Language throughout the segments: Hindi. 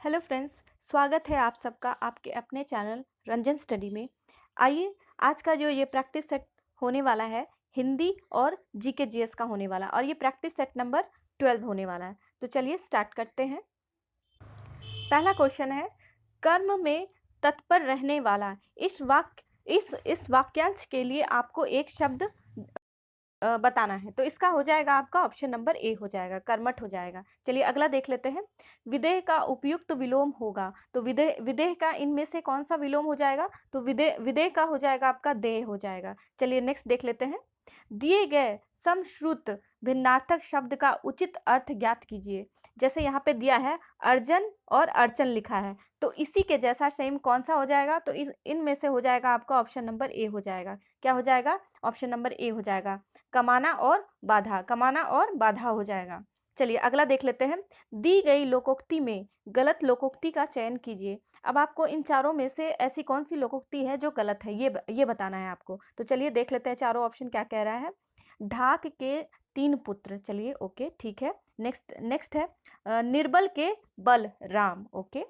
हेलो फ्रेंड्स, स्वागत है आप सबका आपके अपने चैनल रंजन स्टडी में। आइए, आज का जो ये प्रैक्टिस सेट होने वाला है हिंदी और जीके जीएस का होने वाला, और ये प्रैक्टिस सेट नंबर 12 होने वाला है। तो चलिए स्टार्ट करते हैं। पहला क्वेश्चन है, कर्म में तत्पर रहने वाला। इस वाक्यांश के लिए आपको एक शब्द बताना है। तो इसका हो जाएगा आपका ऑप्शन नंबर ए हो जाएगा, कर्मठ हो जाएगा। चलिए अगला देख लेते हैं। विदेह का उपयुक्त विलोम होगा। तो विदेह विदेह का इनमें से कौन सा विलोम हो जाएगा? तो विदेह विदेह का हो जाएगा आपका देह हो जाएगा। चलिए नेक्स्ट देख लेते हैं। दिए गए समश्रुत भिन्नार्थक शब्द का उचित अर्थ ज्ञात कीजिए। जैसे यहाँ पे दिया है अर्जन और अर्चन लिखा है, तो इसी के जैसा सेम कौन सा हो जाएगा? तो इनमें से हो जाएगा आपका ऑप्शन नंबर ए हो जाएगा। क्या हो जाएगा? ऑप्शन नंबर ए हो जाएगा, कमाना और बाधा। कमाना और बाधा हो जाएगा। चलिए अगला देख लेते हैं। दी गई लोकोक्ति में गलत लोकोक्ति का चयन कीजिए। अब आपको इन चारों में से ऐसी कौन सी लोकोक्ति है जो गलत है, ये बताना है आपको। तो चलिए देख लेते हैं चारों ऑप्शन क्या कह रहा है। ढाक के 3 पुत्र, चलिए ओके ठीक है। नेक्स्ट है निर्बल के बल राम, ओके।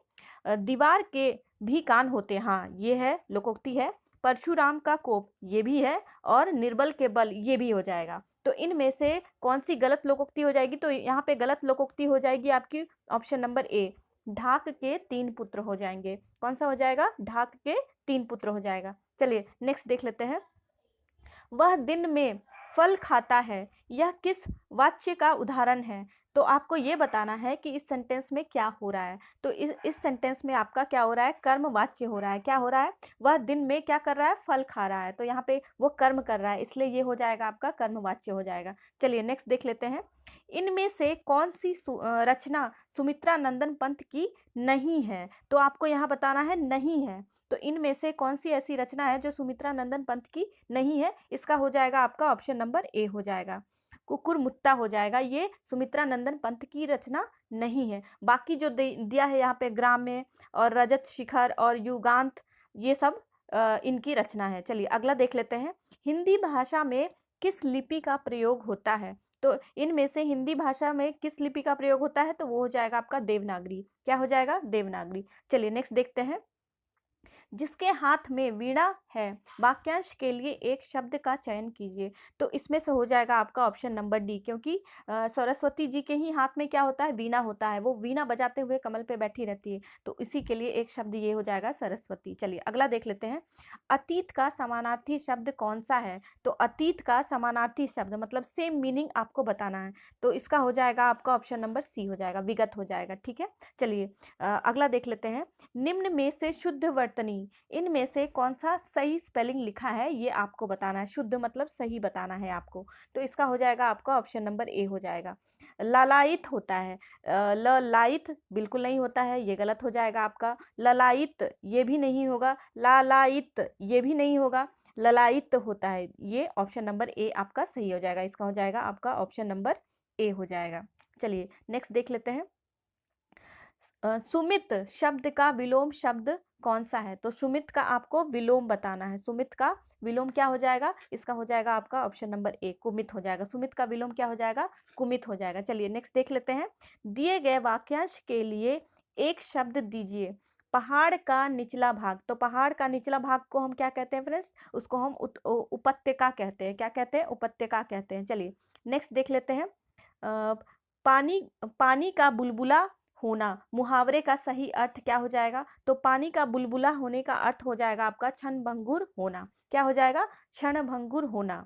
दीवार के भी कान होते, हाँ ये है लोकोक्ति है। परशुराम का कोप, ये भी है। और निर्बल के बल, ये भी हो जाएगा। तो इनमें से कौन सी गलत लोकोक्ति हो जाएगी? तो यहाँ पे गलत लोकोक्ति हो जाएगी आपकी ऑप्शन नंबर ए, ढाक के 3 पुत्र हो जाएंगे। कौन सा हो जाएगा? ढाक के 3 पुत्र हो जाएगा। चलिए नेक्स्ट देख लेते हैं। वह दिन में फल खाता है, यह किस वाक्य का उदाहरण है? तो आपको ये बताना है कि इस सेंटेंस में क्या हो रहा है। तो इस सेंटेंस में आपका क्या हो रहा है? कर्म वाच्य हो रहा है। क्या हो रहा है? वह दिन में क्या कर रहा है? फल खा रहा है। तो यहाँ पे वो कर्म कर रहा है, इसलिए ये हो जाएगा आपका कर्म वाच्य हो जाएगा। चलिए नेक्स्ट देख लेते हैं। इनमें से कौन सी रचना सुमित्रा नंदन पंत की नहीं है? तो आपको यहाँ बताना है नहीं है। तो इनमें से कौन सी ऐसी रचना है जो सुमित्रा नंदन पंत की नहीं है? इसका हो जाएगा आपका ऑप्शन नंबर ए हो जाएगा, कुकुर मुत्ता हो जाएगा। ये सुमित्रा नंदन पंत की रचना नहीं है। बाकी जो दिया है यहाँ पे ग्राम्य और रजत शिखर और युगांत, ये सब इनकी रचना है। चलिए अगला देख लेते हैं। हिंदी भाषा में किस लिपि का प्रयोग होता है? तो इनमें से हिंदी भाषा में किस लिपि का प्रयोग होता है? तो वो हो जाएगा आपका देवनागरी। क्या हो जाएगा? देवनागरी। चलिए नेक्स्ट देखते हैं। जिसके हाथ में वीणा है, वाक्यांश के लिए एक शब्द का चयन कीजिए। तो इसमें से हो जाएगा आपका ऑप्शन नंबर डी, क्योंकि सरस्वती जी के ही हाथ में क्या होता है? वीणा होता है। वो वीणा बजाते हुए कमल पे बैठी रहती है, तो इसी के लिए एक शब्द ये हो जाएगा सरस्वती। चलिए अगला देख लेते हैं। अतीत का समानार्थी शब्द कौन सा है? तो अतीत का समानार्थी शब्द मतलब सेम मीनिंग आपको बताना है। तो इसका हो जाएगा आपका ऑप्शन नंबर सी हो जाएगा, विगत हो जाएगा। ठीक है, चलिए अगला देख लेते हैं। निम्न में से शुद्ध वर्तनी, इनमें से कौन सा सही स्पेलिंग लिखा है, ये आपको बताना है। शुद्ध मतलब सही बताना है आपको। तो इसका हो जाएगा आपका ऑप्शन नंबर ए हो जाएगा। ललायित होता है, ललायित बिल्कुल नहीं होता है, ये गलत हो जाएगा आपका। ललायित ये भी नहीं होगा, लालायित ये भी नहीं होगा, ललायित होता है। ये ऑप्शन नंबर ए आपका सही हो जाएगा। इसका हो जाएगा आपका ऑप्शन नंबर ए हो जाएगा। चलिए नेक्स्ट देख लेते हैं। सुमित शब्द का विलोम शब्द कौन सा है? तो सुमित का आपको विलोम बताना है। सुमित का विलोम क्या हो जाएगा? इसका हो जाएगा आपका ऑप्शन नंबर ए, कुमित हो जाएगा। सुमित का विलोम क्या हो जाएगा? कुमित हो जाएगा। चलिए नेक्स्ट देख लेते हैं। दिए गए वाक्यांश के लिए एक शब्द दीजिए। पहाड़ का निचला भाग, तो पहाड़ का निचला भाग को हम क्या कहते हैं फ्रेंड्स? उसको हम उपत्यका कहते हैं। क्या कहते हैं? उपत्यका कहते हैं। चलिए नेक्स्ट देख लेते हैं। पानी पानी का बुलबुला होना, मुहावरे का सही अर्थ क्या हो जाएगा? तो पानी का बुलबुला होने का अर्थ हो जाएगा आपका क्षणभंगुर होना। क्या हो जाएगा? क्षणभंगुर होना।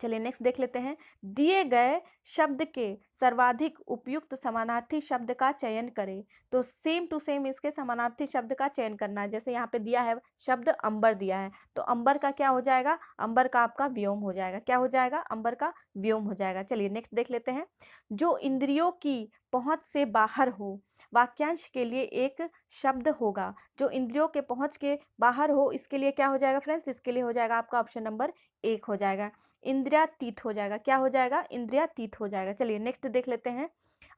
चलिए नेक्स्ट देख लेते हैं। दिए गए शब्द के सर्वाधिक उपयुक्त समानार्थी शब्द का चयन करें। तो सेम टू सेम इसके समानार्थी शब्द का चयन करना है। जैसे यहाँ पे दिया है शब्द अंबर दिया है, तो अंबर का क्या हो जाएगा? अंबर का आपका व्योम हो जाएगा। क्या हो जाएगा? अंबर का व्योम हो जाएगा। चलिए नेक्स्ट देख लेते हैं। जो इंद्रियों की पहुंच से बाहर हो, वाक्यांश के लिए एक शब्द होगा। जो इंद्रियों के पहुंच के बाहर हो, इसके लिए क्या हो जाएगा फ्रेंड्स? इसके लिए हो जाएगा आपका ऑप्शन नंबर एक हो जाएगा, इंद्रियातीत हो जाएगा। क्या हो जाएगा? इंद्रियातीत हो जाएगा। चलिए नेक्स्ट देख लेते हैं।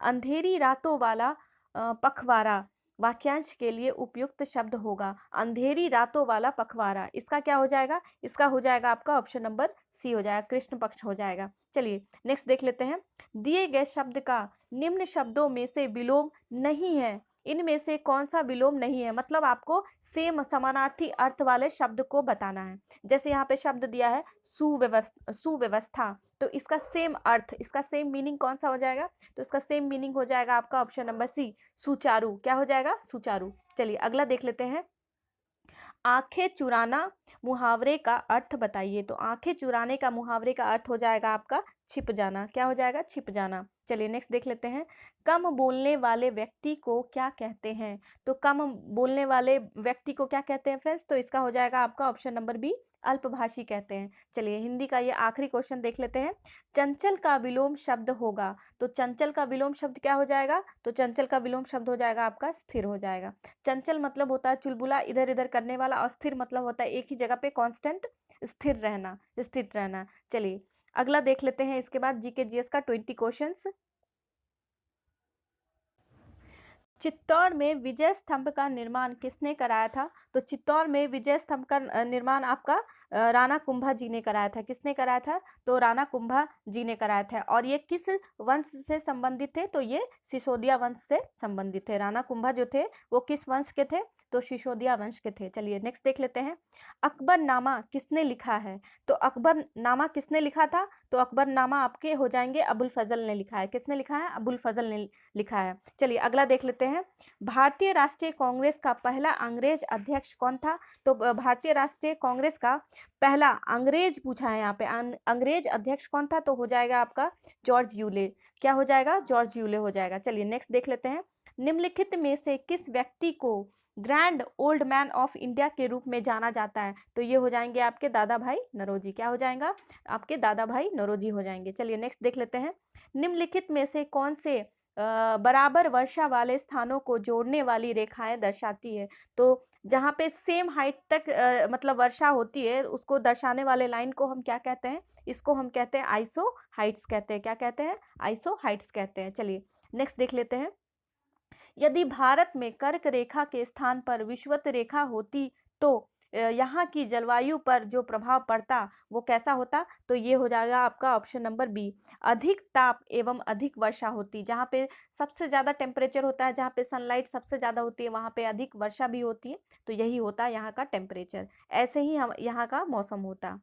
अंधेरी रातों वाला पखवाड़ा, वाक्यांश के लिए उपयुक्त शब्द होगा। अंधेरी रातों वाला पखवाड़ा, इसका क्या हो जाएगा? इसका हो जाएगा आपका ऑप्शन नंबर सी हो जाएगा, कृष्ण पक्ष हो जाएगा। चलिए नेक्स्ट देख लेते हैं। दिए गए शब्द का निम्न शब्दों में से विलोम नहीं है, इनमें से कौन सा विलोम नहीं है, मतलब आपको सेम समानार्थी अर्थ वाले शब्द को बताना है। जैसे यहाँ पे शब्द दिया है सुव्यवस्था, तो इसका सेम अर्थ, इसका सेम मीनिंग कौन सा हो जाएगा, तो इसका सेम मीनिंग हो जाएगा आपका ऑप्शन नंबर सी, सुचारू। क्या हो जाएगा, सुचारू। चलिए अगला देख लेते हैं। आंखें चुराना मुहावरे का अर्थ बताइए। तो आंखें चुराने का मुहावरे का अर्थ हो जाएगा आपका छिप जाना। क्या हो जाएगा, छिप जाना। चलिए नेक्स्ट देख लेते हैं। कम बोलने वाले व्यक्ति को क्या कहते हैं। तो कम बोलने वाले व्यक्ति को क्या कहते हैं फ्रेंड्स, तो इसका हो जाएगा आपका ऑप्शन नंबर बी, अल्पभाषी कहते हैं। चलिए हिंदी का ये आखिरी क्वेश्चन देख लेते हैं। चंचल का विलोम शब्द होगा। तो चंचल का विलोम शब्द क्या हो जाएगा, तो चंचल का विलोम शब्द हो जाएगा आपका स्थिर हो जाएगा। चंचल मतलब होता है चुलबुला, इधर इधर करने वाला, और स्थिर मतलब होता है एक ही जगह पे कांस्टेंट, स्थिर रहना, स्थित रहना। चलिए अगला देख लेते हैं। इसके बाद जीके जीएस का 20 क्वेश्चंस। चित्तौड़ में विजय स्तंभ का निर्माण किसने कराया था। तो चित्तौड़ में विजय स्तंभ का निर्माण आपका राणा कुंभा जी ने कराया था। किसने कराया था, तो राणा कुंभा जी ने कराया था। और ये किस वंश से संबंधित थे, तो ये सिसोदिया वंश से संबंधित थे। राणा कुंभा जो थे वो किस वंश के थे, तो सिसोदिया वंश के थे। चलिए नेक्स्ट देख लेते हैं। अकबरनामा किसने लिखा है। तो अकबरनामा किसने लिखा था, तो अकबरनामा आपके हो जाएंगे अबुल फजल ने लिखा है। किसने लिखा है, अबुल फजल ने लिखा है। चलिए अगला देख लेते हैं। भारतीय राष्ट्रीय कांग्रेस का पहला अंग्रेज अध्यक्ष कौन था। तो भारतीय राष्ट्रीय कांग्रेस का पहला अंग्रेज पूछा है यहाँ पे, अंग्रेज अध्यक्ष कौन था, तो हो जाएगा आपका जॉर्ज यूले। क्या हो जाएगा, जॉर्ज यूले हो जाएगा। चलिए नेक्स्ट देख लेते हैं। निम्नलिखित में से किस व्यक्ति को grand old man of India के रूप में जाना जाता है। तो ये हो जाएंगे आपके दादा भाई नौरोजी। क्या हो जाएगा, आपके दादा भाई नौरोजी हो जाएंगे। चलिए नेक्स्ट देख लेते हैं। निम्नलिखित में से कौन से बराबर वर्षा वाले स्थानों को जोड़ने वाली रेखाएं दर्शाती है। तो जहाँ पे सेम हाइट तक मतलब वर्षा होती है, उसको दर्शाने वाले लाइन को हम क्या कहते हैं, इसको हम कहते हैं आइसो हाइट्स कहते हैं। क्या कहते हैं, आइसो हाइट्स कहते हैं। चलिए नेक्स्ट देख लेते हैं। यदि भारत में कर्क रेखा के स्थान पर विषुवत रेखा होती तो यहाँ की जलवायु पर जो प्रभाव पड़ता वो कैसा होता। तो ये हो जाएगा आपका ऑप्शन नंबर बी, अधिक ताप एवं अधिक वर्षा होती। जहाँ पे सबसे ज़्यादा टेम्परेचर होता है, जहाँ पे सनलाइट सबसे ज़्यादा होती है, वहाँ पे अधिक वर्षा भी होती है। तो यही होता है यहाँ का टेम्परेचर। ऐसे ही हम यहाँ का मौसम होता।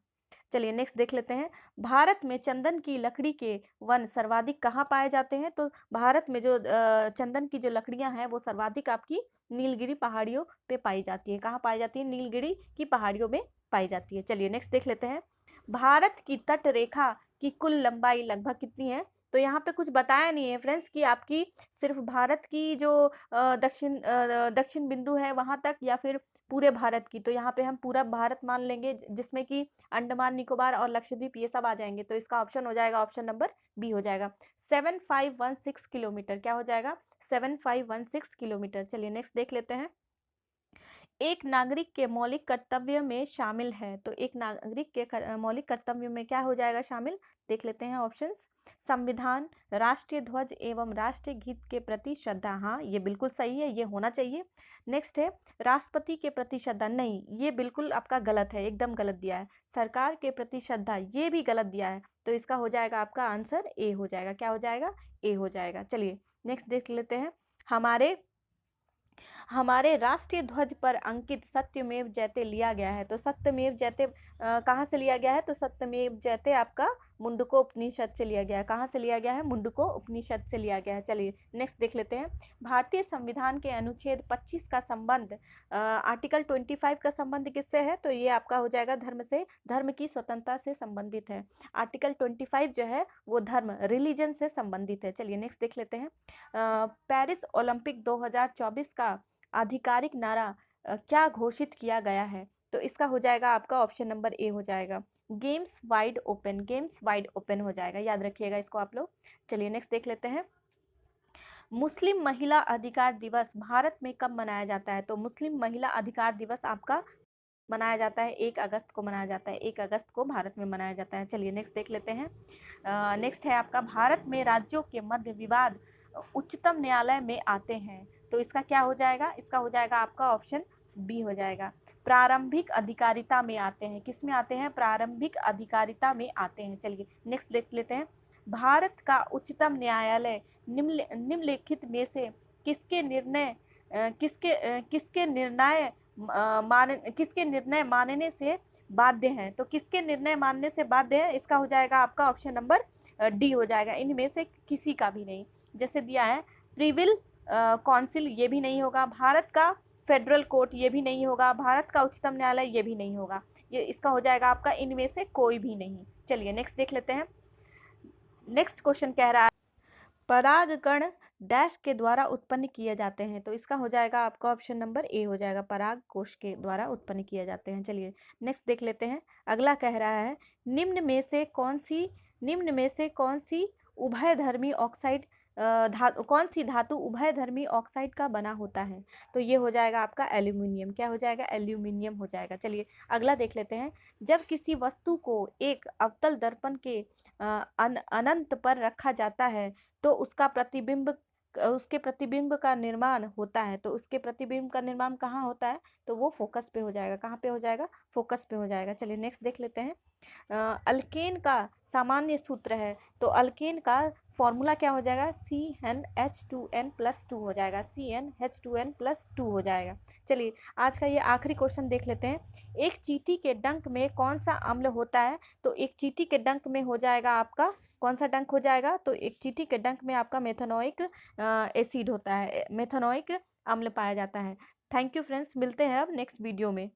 चलिए नेक्स्ट देख लेते हैं। भारत में चंदन की लकड़ी के वन सर्वाधिक कहाँ पाए जाते हैं। तो भारत में जो चंदन की जो लकड़ियां हैं वो सर्वाधिक आपकी नीलगिरी पहाड़ियों पे पाई जाती है। कहाँ पाई जाती है, नीलगिरी की पहाड़ियों में पाई जाती है। चलिए नेक्स्ट देख लेते हैं। भारत की तट रेखा की कुल लंबाई लगभग कितनी है। तो यहाँ पे कुछ बताया नहीं है फ्रेंड्स कि आपकी सिर्फ भारत की जो दक्षिण बिंदु है वहां तक, या फिर पूरे भारत की। तो यहाँ पे हम पूरा भारत मान लेंगे, जिसमें कि अंडमान निकोबार और लक्षद्वीप ये सब आ जाएंगे। तो इसका ऑप्शन हो जाएगा ऑप्शन नंबर बी हो जाएगा 7516 किलोमीटर। क्या हो जाएगा, 7516 किलोमीटर। चलिए नेक्स्ट देख लेते हैं। एक नागरिक के मौलिक कर्तव्य में शामिल है। तो एक नागरिक के मौलिक कर्तव्य में क्या हो जाएगा शामिल, देख लेते हैं ऑप्शंस। संविधान, राष्ट्रीय ध्वज एवं राष्ट्रीय गीत के प्रति श्रद्धा। हाँ ये बिल्कुल सही है, ये होना चाहिए। नेक्स्ट है राष्ट्रपति के प्रति श्रद्धा। नहीं, ये बिल्कुल आपका गलत है, एकदम गलत दिया है। सरकार के प्रति श्रद्धा, ये भी गलत दिया है। तो इसका हो जाएगा आपका आंसर ए हो जाएगा। क्या हो जाएगा, ए हो जाएगा। चलिए नेक्स्ट देख लेते हैं। हमारे राष्ट्रीय ध्वज पर अंकित सत्यमेव जयते लिया गया है। तो सत्यमेव जयते कहाँ से लिया गया है, तो सत्यमेव जयते आपका मुंडको उपनिषद से लिया गया है। कहाँ से लिया गया है, मुंडको उपनिषद से लिया गया है। चलिए नेक्स्ट देख लेते हैं। भारतीय संविधान के अनुच्छेद 25 का संबंध आर्टिकल 25 का संबंध किससे है। तो ये आपका हो जाएगा धर्म से, धर्म की स्वतंत्रता से संबंधित है। आर्टिकल 25 जो है वो धर्म, रिलीजन से संबंधित है। चलिए नेक्स्ट देख लेते हैं। पेरिस ओलंपिक 2024 का आधिकारिक नारा क्या घोषित किया गया है। तो इसका हो जाएगा आपका ऑप्शन नंबर ए हो जाएगा, games wide open. Games wide open हो जाएगा, याद रखिएगा इसको आप लोग। चलिए नेक्स्ट देख लेते हैं। मुस्लिम महिला अधिकार दिवस भारत में कब मनाया जाता है। तो मुस्लिम महिला अधिकार दिवस आपका मनाया जाता है 1 अगस्त को मनाया जाता है। 1 अगस्त को भारत में मनाया जाता है। चलिए नेक्स्ट देख लेते हैं। नेक्स्ट है आपका, भारत में राज्यों के मध्य विवाद उच्चतम न्यायालय में आते हैं। तो इसका क्या हो जाएगा, इसका हो जाएगा आपका ऑप्शन बी हो जाएगा, प्रारंभिक अधिकारिता में आते हैं। किस में आते हैं, प्रारंभिक अधिकारिता में आते हैं। चलिए नेक्स्ट देख लेते हैं। भारत का उच्चतम न्यायालय निम्नलिखित में से किसके निर्णय किसके निर्णय मानने से बाध्य हैं? तो किसके निर्णय मानने से बाध्य है, इसका हो जाएगा आपका ऑप्शन नंबर डी हो जाएगा, इनमें से किसी का भी नहीं। जैसे दिया है प्रिविल काउंसिल, ये भी नहीं होगा। भारत का फेडरल कोर्ट, ये भी नहीं होगा। भारत का उच्चतम न्यायालय, ये भी नहीं होगा। ये इसका हो जाएगा आपका इनमें से कोई भी नहीं। चलिए नेक्स्ट देख लेते हैं। नेक्स्ट क्वेश्चन कह रहा है परागकण डैश के द्वारा उत्पन्न किए जाते हैं। तो इसका हो जाएगा आपका ऑप्शन नंबर ए हो जाएगा, पराग कोश के द्वारा उत्पन्न किए जाते हैं। चलिए नेक्स्ट देख लेते हैं। अगला कह रहा है निम्न में से कौन सी उभयधर्मी ऑक्साइड कौन सी धातु उभयधर्मी ऑक्साइड का बना होता है? तो ये हो जाएगा आपका एल्यूमिनियम। क्या हो जाएगा? एल्यूमिनियम हो जाएगा। चलिए अगला देख लेते हैं। जब किसी वस्तु को एक अवतल दर्पण के अनंत पर रखा जाता है तो उसके प्रतिबिंब का निर्माण होता है। तो उसके प्रतिबिंब का निर्माण कहाँ होता है? तो वो फोकस पे हो जाएगा। कहाँ पे हो जाएगा? फोकस पे हो जाएगा। चलिए नेक्स्ट देख लेते हैं। अल्केन का सामान्य सूत्र है, तो अल्केन का फॉर्मूला क्या हो जाएगा? CnH2n+2 हो जाएगा। CnH2n+2 हो जाएगा। चलिए आज का ये आखिरी क्वेश्चन देख लेते हैं। एक चींटी के डंक में कौन सा अम्ल होता है? तो एक चींटी के डंक में हो जाएगा आपका कौन सा डंक हो जाएगा? तो एक चींटी के डंक में आपका मेथनोइक एसिड होता है, मेथनोइक अम्ल पाया जाता है। थैंक यू फ्रेंड्स, मिलते हैं अब नेक्स्ट वीडियो में।